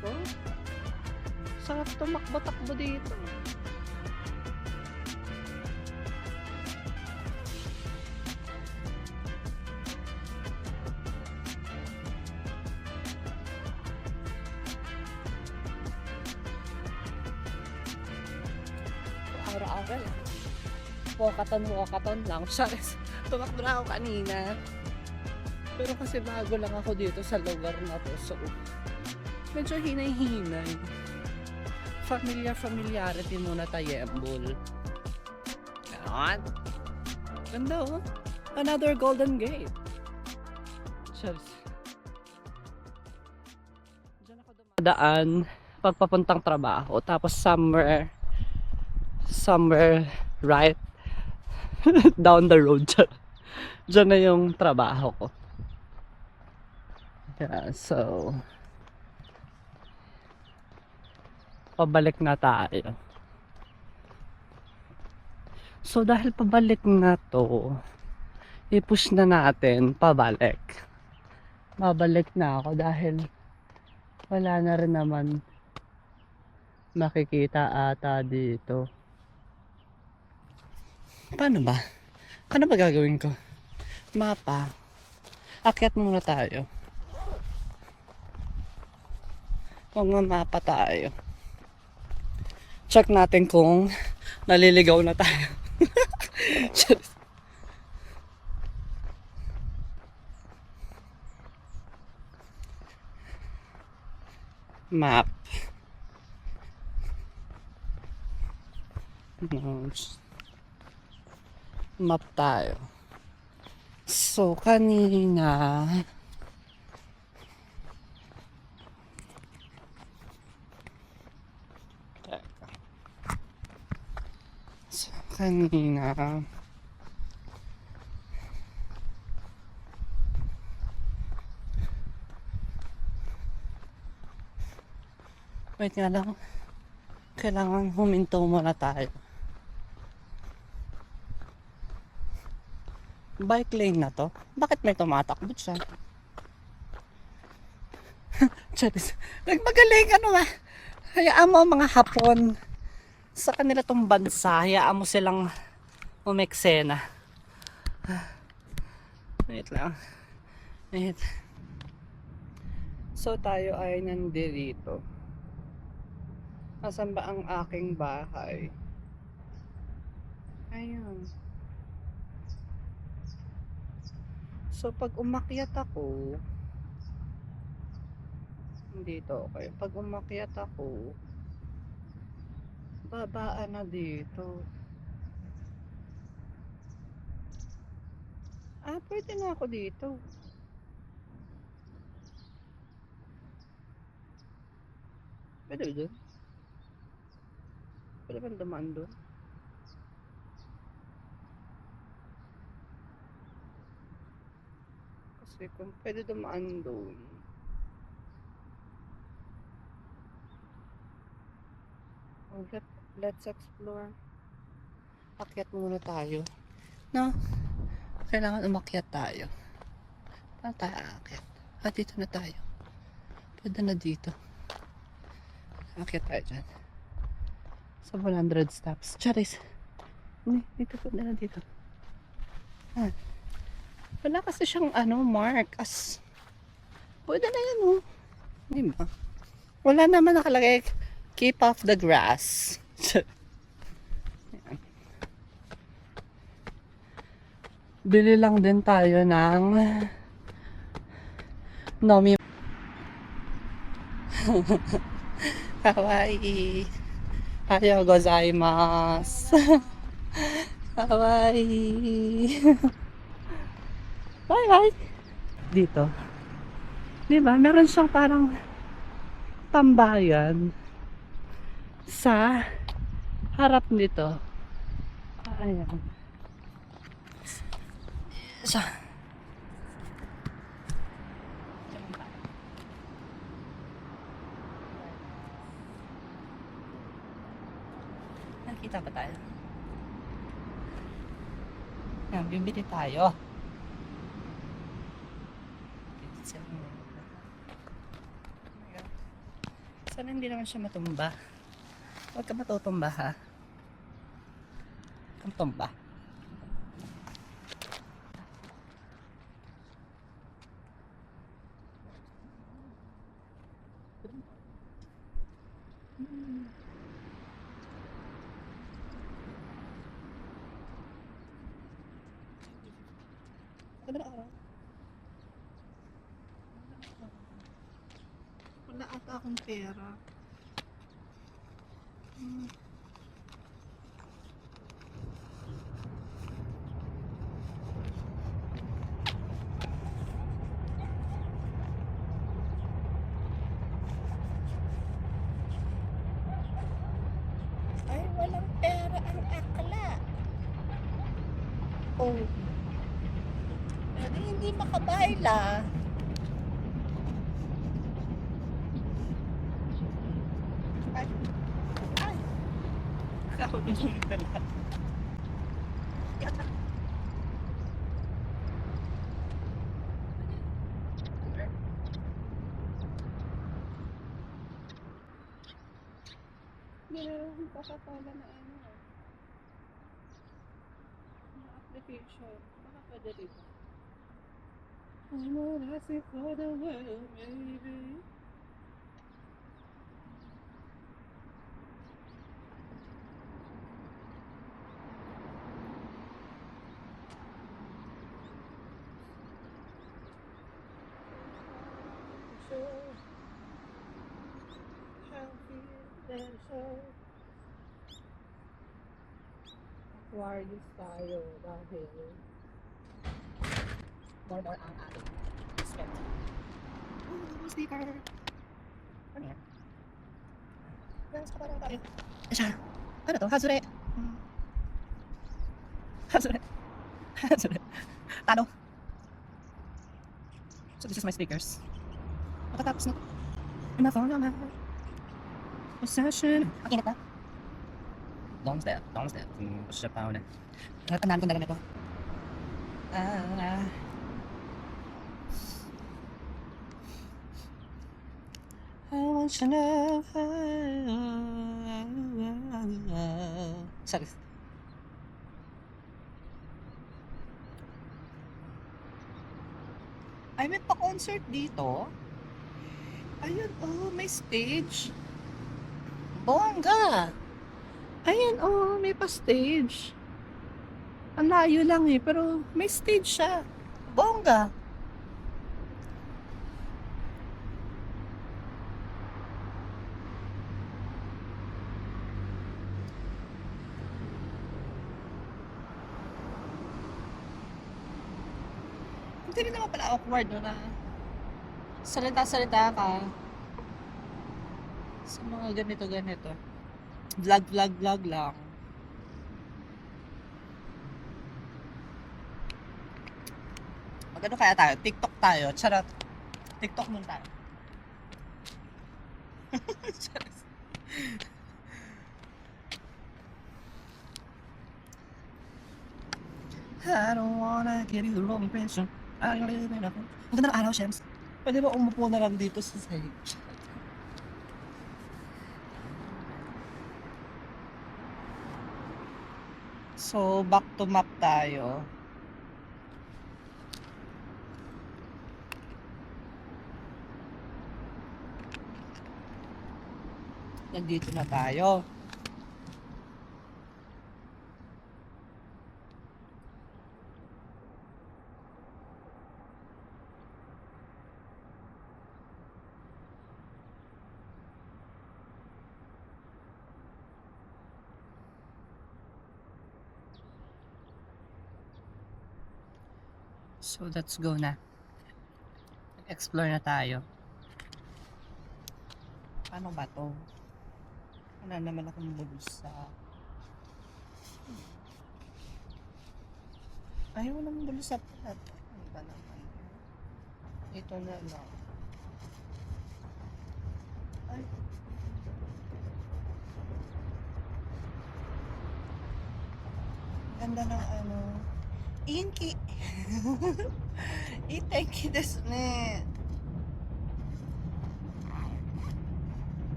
Oh, sarap tumakbo-takbo dito. Araw-araw lang. Walkathon lang. Charis, tumakbo na ako kanina. Pero kasi bago lang ako dito sa lugar na to. So, medyo hinay-hinay. Familiarity muna tayo, Embol. Ganon. Ganda oh. Another Golden Gate. Charis. Diyan ako dumadaan pagpapuntang trabaho. Tapos somewhere right down the road. Diyan na yung trabaho ko. Yeah, so pabalik na tayo. So dahil pabalik na to, i-push na natin pabalik. Babalik na ako dahil wala na rin naman makikita ata dito. Paano ba? Ano ba gagawin ko? Mapa. Akyat muna tayo. Magmamapa tayo. Check natin kung naliligaw na tayo. Map. Map tayo. So, kanina wait nga lang, kailangan huminto muna tayo. Bike lane na to? Bakit may tumatakbo siya? Charis, nagmagaling ano ba? Hayaan mo mga Hapon sa kanila tong bansa, hayaan mo silang umeksena. Wait lang. Wait. So tayo ay nandito. Asan ba ang aking bahay? Ayun. So pag umakyat ako, dito okay. Pag umakyat ako, babaan na dito. Pwede na ako dito. Pwede ba doon? Pwede ba dumaan doon? Kasi kung pwede dumaan doon, let's explore. Akyat muna tayo. No? Kailangan umakyat tayo. Paano tayo aakyat? Dito na tayo. Pwede na dito. Akyat tayo dyan. Sa 100 steps. Charis. Dito pwede na dito. Wala kasi siyang mark as pwede na yan di ba? Wala naman nakalagay keep off the grass. Bili lang din tayo ng Nomi. Kawaii. Ayaw gozaimasu. Kawaii. Bye bye. Dito. Diba? Meron siyang parang tambayan sa harap nito. Ayan. So, nakita ba tayo? Yan, bibili tayo. Sana hindi naman siya matumba. Huwag ka matutumba ha. Ang tumba. Wala ata akong pera. Ay, walang pera ang akla. Oh. Pero hindi makabayla. Ay. Ay. Ako din talaga. Yata. Meron pa sa pala na ano. Na application. Baka pwede dito. I'm not asking for the world, baby. Aquarius tayo dahil more ang ating spend. Sticker! Ano yan? Yes, kapara tayo. Siya! Ano to? Hazure! Hazure! Hazure! Talo! So this is my stickers. Makatapos na. Enough on my possession. Ang init na. Don't step. Push up down. Tandaan ko na lang ito. I want you now. Sorry. Ay, may pa-concert dito. Ayun, oh, may stage. Bongga! Ayan, oh, may pa-stage. Ang layo lang eh, pero may stage siya. Bongga! Hindi rin naman pala awkward no na salita-salita ka sa mga ganito. Vlog lang. Magano kaya tayo? TikTok tayo. Charot. TikTok muna tayo. I don't wanna give you the wrong impression. I live in a... Ang ganda ng araw, Shems. Pwede ba umupo na lang dito sa sahig? So, back to map tayo. Nandito na tayo. So, let's go na. Explore na tayo. Paano ba to? Wala naman akong bulsa. Ayaw naman bulsa pala. Ano ba naman? Ito na lang. Ay. Ganda ng ano. Inki. Iteki desu ne.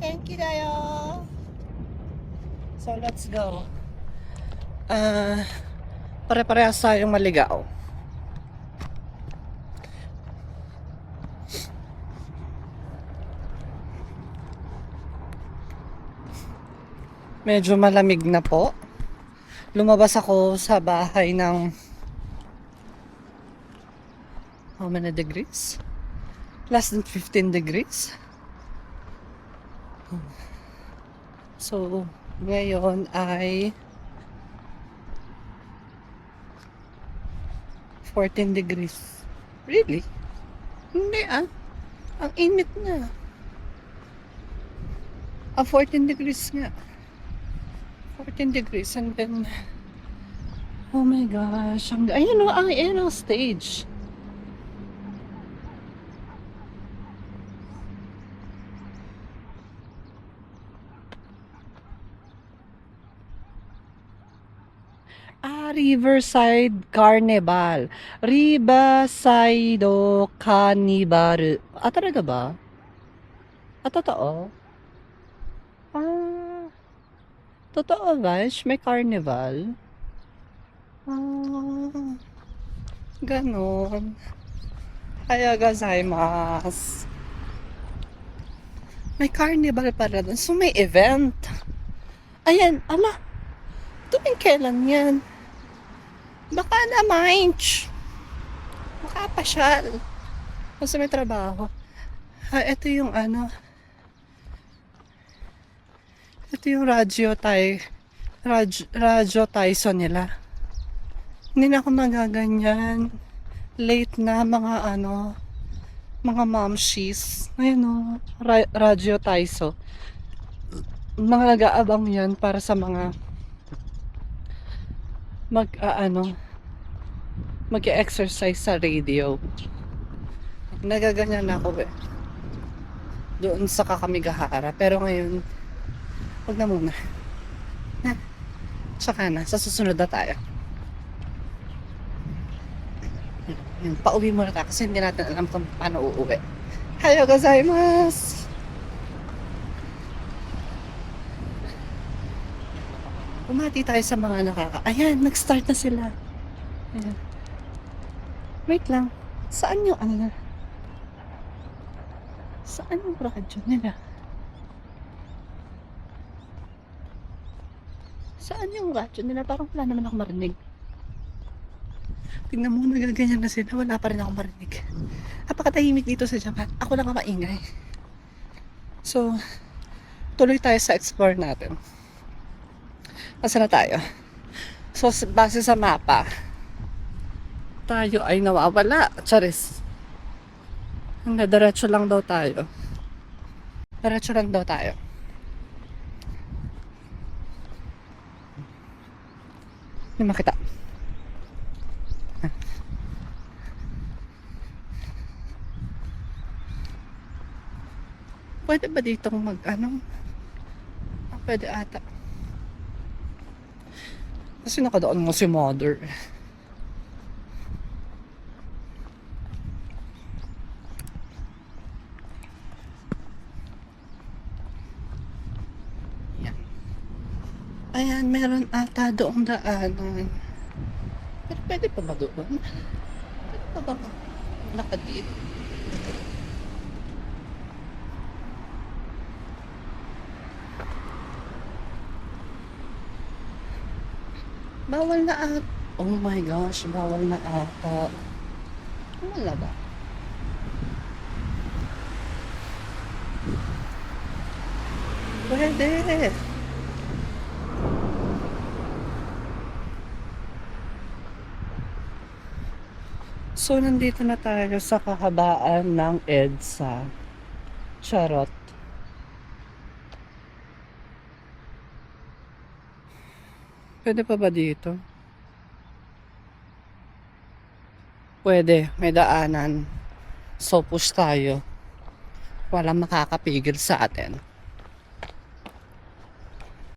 Genki da yo. So, let's go. Pare-parehas tayong maligaw. Medyo malamig na po. Lumabas ako sa bahay ng how many degrees? Less than 15 degrees. So, ngayon ay 14 degrees. Really? Hindi ah. Ang init na. 14 degrees nga. 14 degrees and then oh my gosh. Ayun o, ayun ang stage. Riverside Carnival. Riverside Carnival. Talaga ba? Totoo? Totoo ba? May carnival? Ganon. Kaya gozaimasu. May carnival pala dun. So may event. Ayan, ala. Tuwing kailan yan? Baka naman. Makapasyal. Kasi may trabaho. Ito yung ano. Ito yung radyo Tyson nila. Hindi na ako magaganyan. Late na mga mga momshies. Ayun o, radyo Tyson. Mga nag-aabang yan para sa mga mag-exercise sa radio. Nagaganyan ako doon sa Kakamigahara. Pero ngayon, huwag na muna. Tsaka na, sa susunod na tayo. Pauwi muna tayo kasi hindi natin alam kung paano uuwi. Hayo gozaimasu! Bumati tayo sa mga Ayan, nag-start na sila. Ayan. Wait lang. Saan yung Saan yung radyo nila? Saan yung radyo nila? Parang wala naman ako marinig. Tingnan mo, nagaganyan na sila. Wala pa rin ako marinig. Napakatahimik dito sa Japan. Ako lang ang maingay. So, tuloy tayo sa explore natin. Asa na tayo? So, base sa mapa, tayo ay nawawala. Charis. Diretso lang daw tayo. Diretso lang daw tayo. Hindi makita. Pwede ba ditong pwede ata. Kasi nakadoon mo si mother. Yan. Ayan, meron ata doong daanan. Pero pwede pa ba doon? Pwede pa ba nakadit? Bawal na ata. Oh my gosh, bawal na ata. Wala ba? Pwede. So, nandito na tayo sa kahabaan ng EDSA. Charot. Pwede pa ba dito? Pwede, may daanan. So, push tayo. Walang makakapigil sa atin.